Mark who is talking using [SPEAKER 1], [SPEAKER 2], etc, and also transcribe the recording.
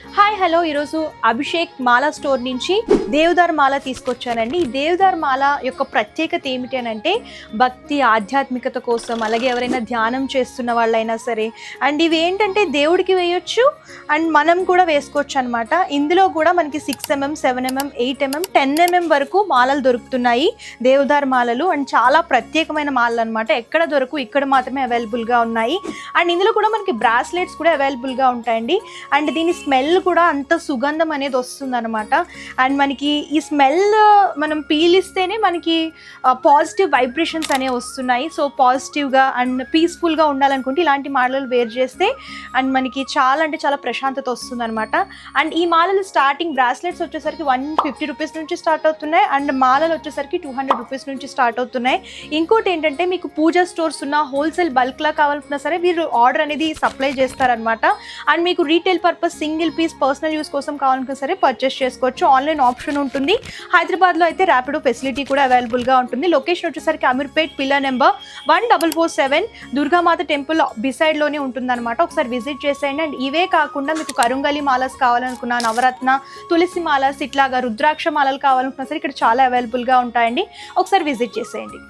[SPEAKER 1] Hi hello, ఈరోజు అభిషేక్ మాల store నుంచి దేవదార్ మాల తీసుకొచ్చానండి. ఈ దేవదార్ మాల యొక్క ప్రత్యేకత ఏమిటి అని అంటే భక్తి ఆధ్యాత్మికత కోసం, అలాగే ఎవరైనా ధ్యానం చేస్తున్న వాళ్ళైనా సరే, అండ్ ఇవి ఏంటంటే దేవుడికి వేయొచ్చు అండ్ మనం కూడా వేసుకోవచ్చు అనమాట. ఇందులో కూడా మనకి 6mm, 7mm, 8mm, 10mm వరకు మాలలు దొరుకుతున్నాయి, దేవదార్ మాలలు. అండ్ చాలా ప్రత్యేకమైన మాలలు అనమాట, ఎక్కడ దొరకు ఇక్కడ మాత్రమే అవైలబుల్గా ఉన్నాయి. అండ్ ఇందులో కూడా మనకి బ్రాస్లెట్స్ కూడా అవైలబుల్గా ఉంటాయండి. అండ్ దీని స్మెల్ కూడా అంత సుగంధం అనేది వస్తుంది అనమాట. అండ్ మనకి ఈ స్మెల్ మనం పీలిస్తేనే మనకి పాజిటివ్ వైబ్రేషన్స్ అనేవి వస్తున్నాయి. సో పాజిటివ్గా అండ్ పీస్ఫుల్గా ఉండాలనుకుంటే ఇలాంటి మాలలు వేర్ చేస్తే అండ్ మనకి చాలా అంటే చాలా ప్రశాంతత వస్తుంది అనమాట. అండ్ ఈ మాలలు స్టార్టింగ్ బ్రాస్లెట్స్ వచ్చేసరికి 150 రూపీస్ నుంచి స్టార్ట్ అవుతున్నాయి, అండ్ మాలలు వచ్చేసరికి 200 రూపీస్ నుంచి స్టార్ట్ అవుతున్నాయి. ఇంకోటి ఏంటంటే మీకు పూజా స్టోర్స్ ఉన్న హోల్సేల్ బల్క్లా కావాలన్నా సరే వీరు ఆర్డర్ అనేది సప్లై చేస్తారనమాట. అండ్ మీకు retail purpose single piece personal use కోసం కావాలనుకున్నా సరే పర్చేస్ చేసుకోవచ్చు. ఆన్లైన్ ఆప్షన్ ఉంటుంది. హైదరాబాద్లో అయితే ర్యాపిడో ఫెసిలిటీ కూడా అవైలబుల్గా ఉంటుంది. లొకేషన్ వచ్చేసరికి Ameerpet pillar number 1447 Durgamata temple బిసైడ్లోనే ఉంటుందన్నమాట. ఒకసారి విజిట్ చేసేయండి. అండ్ ఇవే కాకుండా మీకు కరుంగలి మాలస్ కావాలనుకున్నా, నవరత్న, తులసి మాలస్, ఇట్లాగా రుద్రాక్ష మాలలు కావాలనుకున్నా సరే ఇక్కడ చాలా అవైలబుల్గా ఉంటాయండి. ఒకసారి విజిట్ చేసేయండి.